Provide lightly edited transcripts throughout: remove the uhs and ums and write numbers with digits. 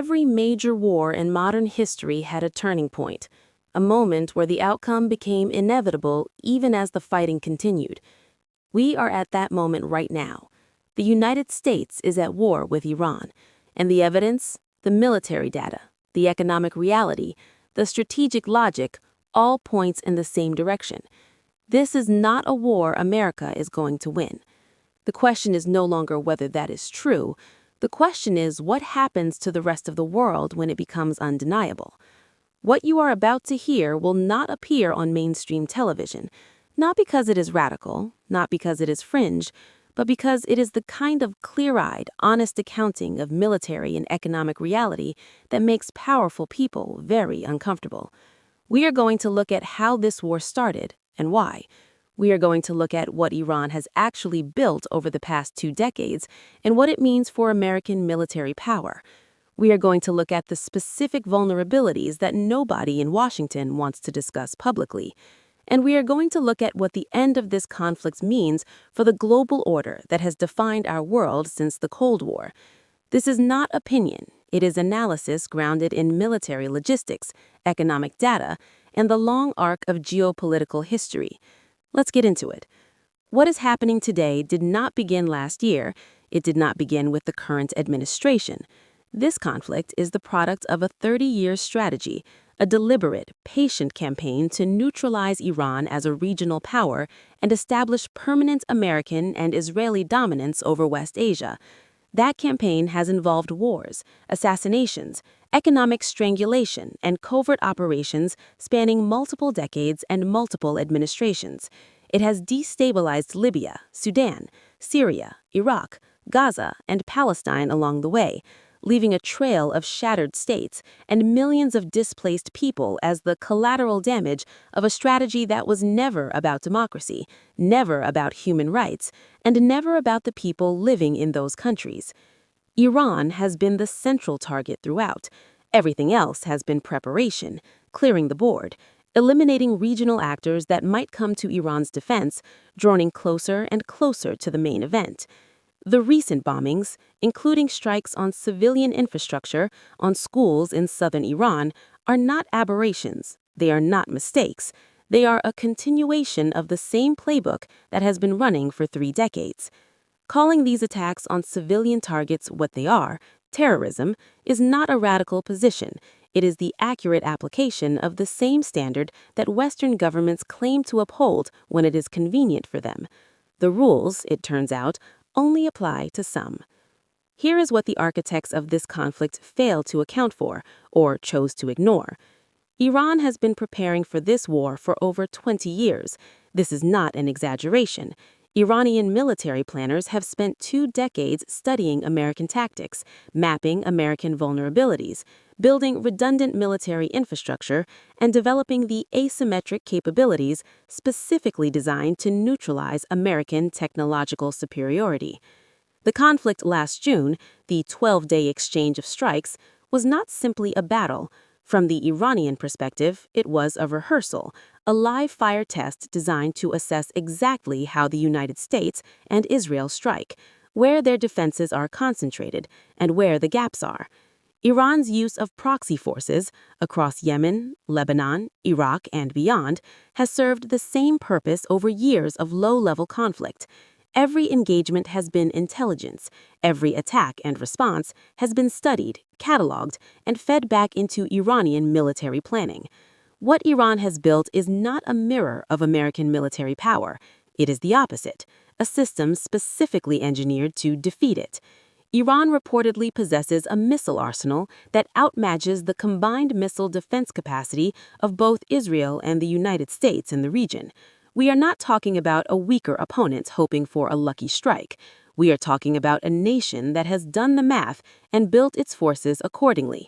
Every major war in modern history had a turning point, a moment where the outcome became inevitable even as the fighting continued. We are at that moment right now. The United States is at war with Iran, and the evidence, the military data, the economic reality, the strategic logic, all points in the same direction. This is not a war America is going to win. The question is no longer whether that is true. The question is what happens to the rest of the world when it becomes undeniable. What you are about to hear will not appear on mainstream television, not because it is radical, not because it is fringe, but because it is the kind of clear-eyed, honest accounting of military and economic reality that makes powerful people very uncomfortable. We are going to look at how this war started and why. We are going to look at what Iran has actually built over the past 2 decades and what it means for American military power. We are going to look at the specific vulnerabilities that nobody in Washington wants to discuss publicly. And we are going to look at what the end of this conflict means for the global order that has defined our world since the Cold War. This is not opinion. It is analysis grounded in military logistics, economic data, and the long arc of geopolitical history. Let's get into it. What is happening today did not begin last year. It did not begin with the current administration. This conflict is the product of a 30-year strategy, a deliberate, patient campaign to neutralize Iran as a regional power and establish permanent American and Israeli dominance over West Asia. That campaign has involved wars, assassinations, economic strangulation, and covert operations spanning multiple decades and multiple administrations. It has destabilized Libya, Sudan, Syria, Iraq, Gaza, and Palestine along the way, leaving a trail of shattered states and millions of displaced people as the collateral damage of a strategy that was never about democracy, never about human rights, and never about the people living in those countries. Iran has been the central target throughout. Everything else has been preparation, clearing the board, eliminating regional actors that might come to Iran's defense, drawing closer and closer to the main event. The recent bombings, including strikes on civilian infrastructure, on schools in southern Iran, are not aberrations. They are not mistakes. They are a continuation of the same playbook that has been running for 3 decades. Calling these attacks on civilian targets what they are, terrorism, is not a radical position. It is the accurate application of the same standard that Western governments claim to uphold when it is convenient for them. The rules, it turns out, only apply to some. Here is what the architects of this conflict failed to account for, or chose to ignore. Iran has been preparing for this war for over 20 years. This is not an exaggeration. Iranian military planners have spent 2 decades studying American tactics, mapping American vulnerabilities, building redundant military infrastructure, and developing the asymmetric capabilities specifically designed to neutralize American technological superiority. The conflict last June, the 12-day exchange of strikes, was not simply a battle. From the Iranian perspective, it was a rehearsal, a live-fire test designed to assess exactly how the United States and Israel strike, where their defenses are concentrated, and where the gaps are. Iran's use of proxy forces across Yemen, Lebanon, Iraq, and beyond has served the same purpose over years of low-level conflict. Every engagement has been intelligence. Every attack and response has been studied, cataloged, and fed back into Iranian military planning. What Iran has built is not a mirror of American military power. It is the opposite, a system specifically engineered to defeat it. Iran reportedly possesses a missile arsenal that outmatches the combined missile defense capacity of both Israel and the United States in the region. We are not talking about a weaker opponent hoping for a lucky strike. We are talking about a nation that has done the math and built its forces accordingly.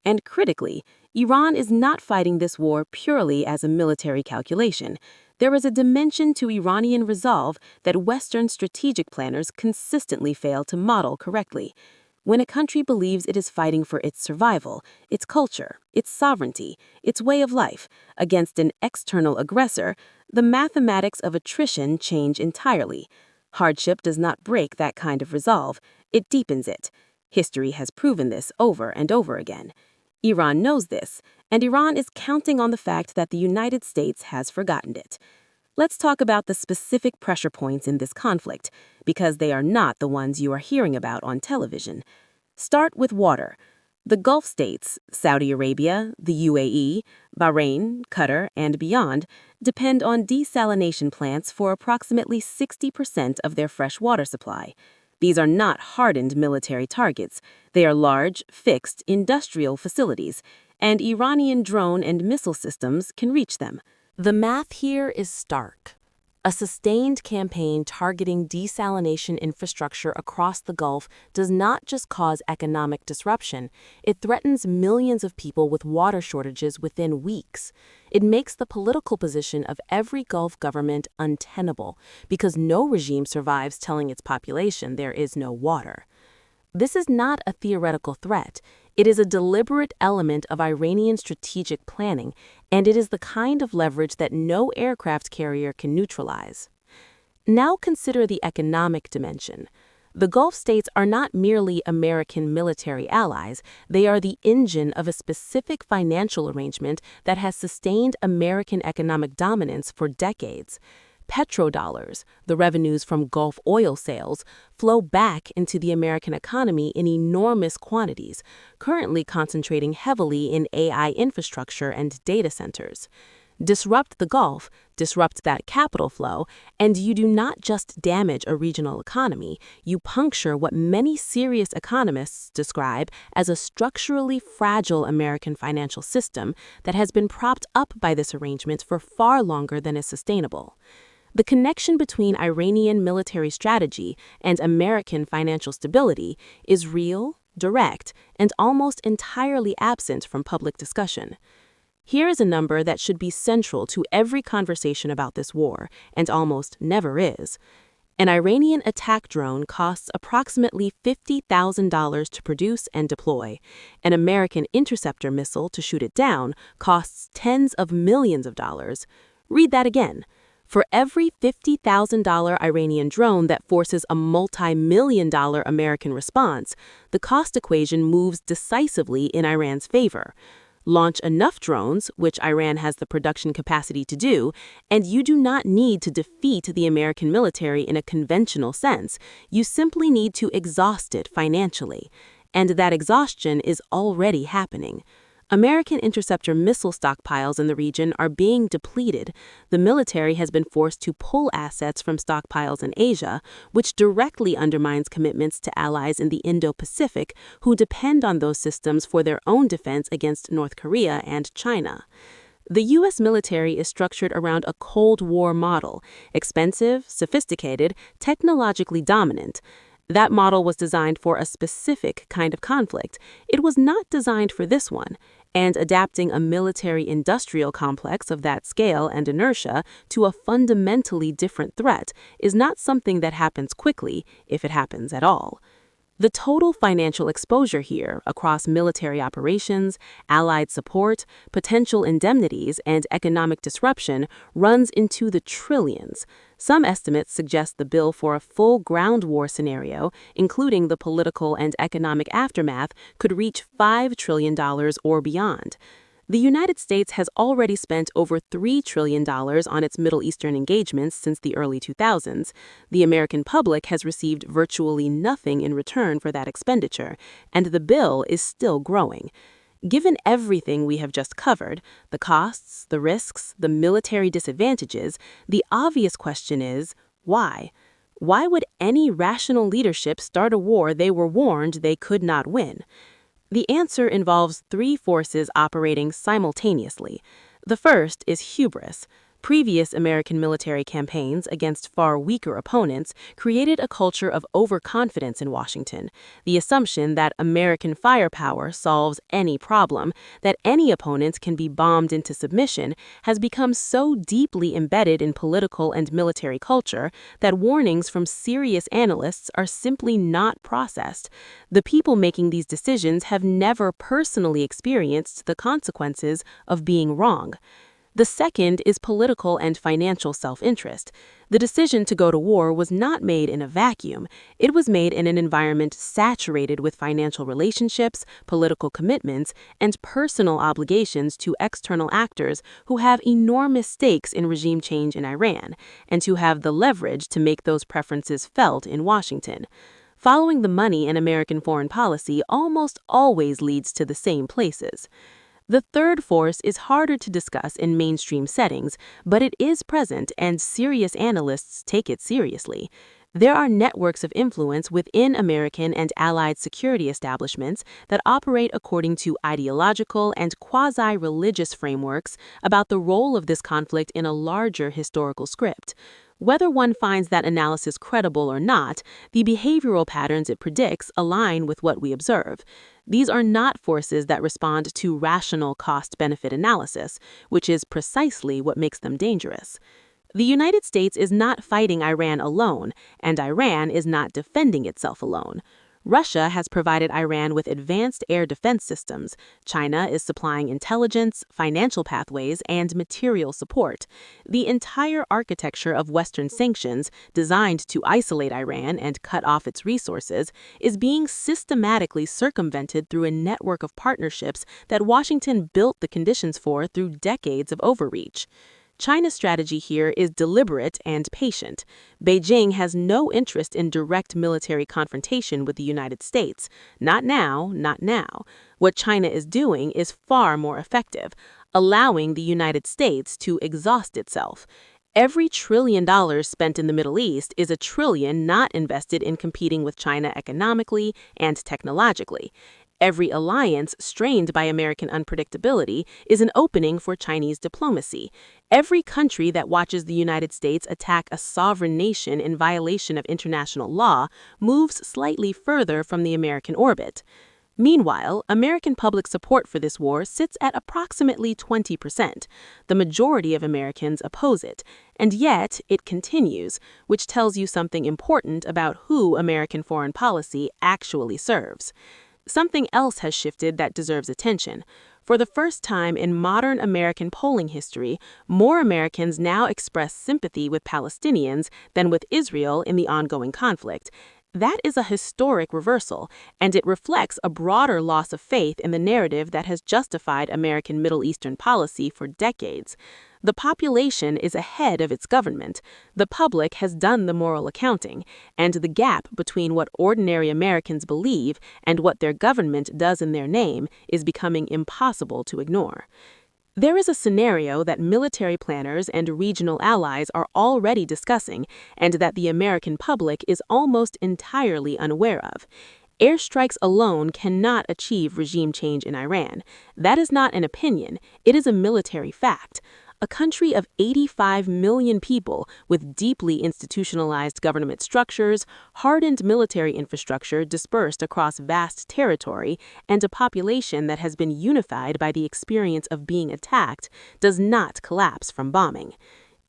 And critically, Iran is not fighting this war purely as a military calculation. There is a dimension to Iranian resolve that Western strategic planners consistently fail to model correctly. When a country believes it is fighting for its survival, its culture, its sovereignty, its way of life, against an external aggressor, the mathematics of attrition change entirely. Hardship does not break that kind of resolve, it deepens it. History has proven this over and over again. Iran knows this, and Iran is counting on the fact that the United States has forgotten it. Let's talk about the specific pressure points in this conflict, because they are not the ones you are hearing about on television. Start with water. The Gulf states, Saudi Arabia, the UAE, Bahrain, Qatar, and beyond, depend on desalination plants for approximately 60% of their fresh water supply. These are not hardened military targets. They are large, fixed, industrial facilities, and Iranian drone and missile systems can reach them. The math here is stark. A sustained campaign targeting desalination infrastructure across the Gulf does not just cause economic disruption, it threatens millions of people with water shortages within weeks. It makes the political position of every Gulf government untenable, because no regime survives telling its population there is no water. This is not a theoretical threat. It is a deliberate element of Iranian strategic planning, and it is the kind of leverage that no aircraft carrier can neutralize. Now consider the economic dimension. The Gulf states are not merely American military allies, they are the engine of a specific financial arrangement that has sustained American economic dominance for decades. Petrodollars, the revenues from Gulf oil sales, flow back into the American economy in enormous quantities, currently concentrating heavily in AI infrastructure and data centers. Disrupt the Gulf, disrupt that capital flow, and you do not just damage a regional economy, you puncture what many serious economists describe as a structurally fragile American financial system that has been propped up by this arrangement for far longer than is sustainable. The connection between Iranian military strategy and American financial stability is real, direct, and almost entirely absent from public discussion. Here is a number that should be central to every conversation about this war, and almost never is. An Iranian attack drone costs approximately $50,000 to produce and deploy. An American interceptor missile to shoot it down costs tens of millions of dollars. Read that again. For every $50,000 Iranian drone that forces a multi-million-dollar American response, the cost equation moves decisively in Iran's favor. Launch enough drones, which Iran has the production capacity to do, and you do not need to defeat the American military in a conventional sense. You simply need to exhaust it financially. And that exhaustion is already happening. American interceptor missile stockpiles in the region are being depleted. The military has been forced to pull assets from stockpiles in Asia, which directly undermines commitments to allies in the Indo-Pacific who depend on those systems for their own defense against North Korea and China. The U.S. military is structured around a Cold War model, expensive, sophisticated, technologically dominant. That model was designed for a specific kind of conflict. It was not designed for this one. And adapting a military-industrial complex of that scale and inertia to a fundamentally different threat is not something that happens quickly, if it happens at all. The total financial exposure here across military operations, allied support, potential indemnities, and economic disruption runs into the trillions. Some estimates suggest the bill for a full ground war scenario, including the political and economic aftermath, could reach $5 trillion or beyond. The United States has already spent over $3 trillion on its Middle Eastern engagements since the early 2000s. The American public has received virtually nothing in return for that expenditure, and the bill is still growing. Given everything we have just covered, the costs, the risks, the military disadvantages, the obvious question is, why? Why would any rational leadership start a war they were warned they could not win? The answer involves three forces operating simultaneously. The first is hubris. Previous American military campaigns against far weaker opponents created a culture of overconfidence in Washington, the assumption that American firepower solves any problem, that any opponent can be bombed into submission, has become so deeply embedded in political and military culture that warnings from serious analysts are simply not processed. The people making these decisions have never personally experienced the consequences of being wrong. The second is political and financial self-interest. The decision to go to war was not made in a vacuum. It was made in an environment saturated with financial relationships, political commitments, and personal obligations to external actors who have enormous stakes in regime change in Iran, and who have the leverage to make those preferences felt in Washington. Following the money in American foreign policy almost always leads to the same places. The third force is harder to discuss in mainstream settings, but it is present and serious analysts take it seriously. There are networks of influence within American and allied security establishments that operate according to ideological and quasi-religious frameworks about the role of this conflict in a larger historical script. Whether one finds that analysis credible or not, the behavioral patterns it predicts align with what we observe. These are not forces that respond to rational cost-benefit analysis, which is precisely what makes them dangerous. The United States is not fighting Iran alone, and Iran is not defending itself alone. Russia has provided Iran with advanced air defense systems. China is supplying intelligence, financial pathways, and material support. The entire architecture of Western sanctions, designed to isolate Iran and cut off its resources, is being systematically circumvented through a network of partnerships that Washington built the conditions for through decades of overreach. China's strategy here is deliberate and patient. Beijing has no interest in direct military confrontation with the United States. Not now, not now. What China is doing is far more effective, allowing the United States to exhaust itself. Every $1 trillion spent in the Middle East is $1 trillion not invested in competing with China economically and technologically. Every alliance strained by American unpredictability is an opening for Chinese diplomacy. Every country that watches the United States attack a sovereign nation in violation of international law moves slightly further from the American orbit. Meanwhile, American public support for this war sits at approximately 20%. The majority of Americans oppose it, and yet it continues, which tells you something important about who American foreign policy actually serves. Something else has shifted that deserves attention. For the first time in modern American polling history, more Americans now express sympathy with Palestinians than with Israel in the ongoing conflict. That is a historic reversal, and it reflects a broader loss of faith in the narrative that has justified American Middle Eastern policy for decades. The population is ahead of its government. The public has done the moral accounting, and the gap between what ordinary Americans believe and what their government does in their name is becoming impossible to ignore. There is a scenario that military planners and regional allies are already discussing and that the American public is almost entirely unaware of. Airstrikes alone cannot achieve regime change in Iran. That is not an opinion, it is a military fact. A country of 85 million people with deeply institutionalized government structures, hardened military infrastructure dispersed across vast territory, and a population that has been unified by the experience of being attacked does not collapse from bombing.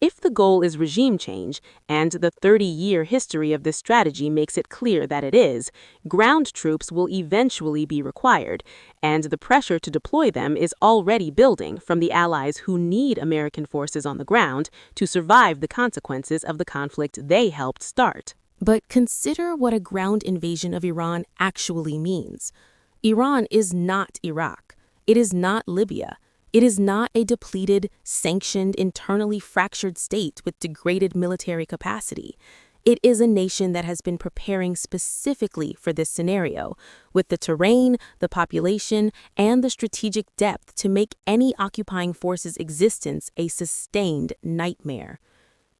If the goal is regime change, and the 30-year history of this strategy makes it clear that it is, ground troops will eventually be required, and the pressure to deploy them is already building from the allies who need American forces on the ground to survive the consequences of the conflict they helped start. But consider what a ground invasion of Iran actually means. Iran is not Iraq. It is not Libya. It is not a depleted, sanctioned, internally fractured state with degraded military capacity. It is a nation that has been preparing specifically for this scenario, with the terrain, the population, and the strategic depth to make any occupying force's existence a sustained nightmare.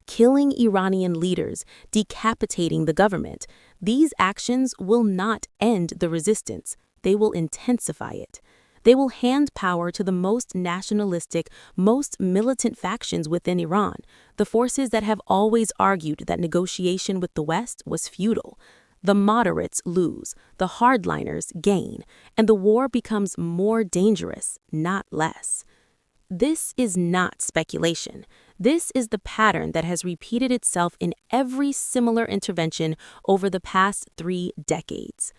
Killing Iranian leaders, decapitating the government, these actions will not end the resistance. They will intensify it. They will hand power to the most nationalistic, most militant factions within Iran, the forces that have always argued that negotiation with the West was futile. The moderates lose, the hardliners gain, and the war becomes more dangerous, not less. This is not speculation. This is the pattern that has repeated itself in every similar intervention over the past 3 decades.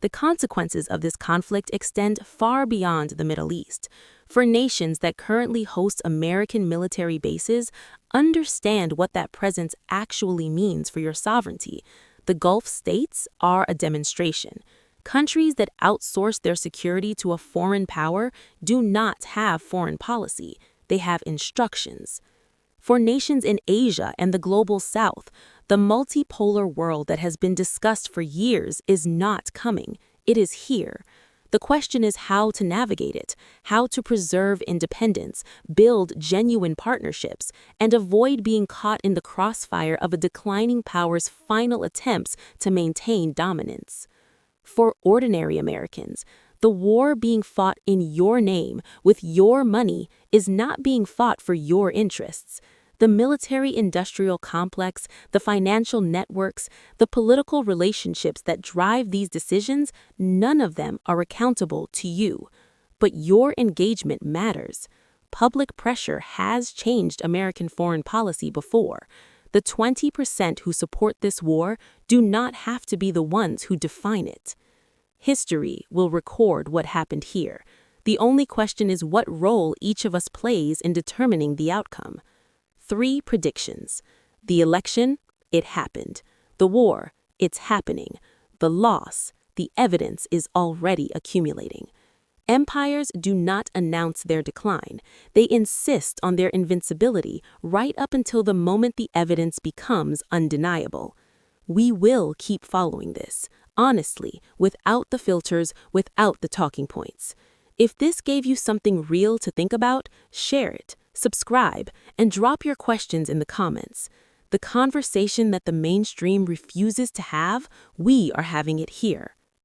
The consequences of this conflict extend far beyond the Middle East. For nations that currently host American military bases, understand what that presence actually means for your sovereignty. The Gulf states are a demonstration. Countries that outsource their security to a foreign power do not have foreign policy. They have instructions. For nations in Asia and the global south, the multipolar world that has been discussed for years is not coming. It is here. The question is how to navigate it, how to preserve independence, build genuine partnerships, and avoid being caught in the crossfire of a declining power's final attempts to maintain dominance. For ordinary Americans, the war being fought in your name, with your money, is not being fought for your interests. The military-industrial complex, the financial networks, the political relationships that drive these decisions, none of them are accountable to you. But your engagement matters. Public pressure has changed American foreign policy before. The 20% who support this war do not have to be the ones who define it. History will record what happened here. The only question is what role each of us plays in determining the outcome. 3 predictions. The election, it happened. The war, it's happening. The loss, the evidence is already accumulating. Empires do not announce their decline. They insist on their invincibility right up until the moment the evidence becomes undeniable. We will keep following this, honestly, without the filters, without the talking points. If this gave you something real to think about, share it, subscribe, and drop your questions in the comments. The conversation that the mainstream refuses to have, we are having it here.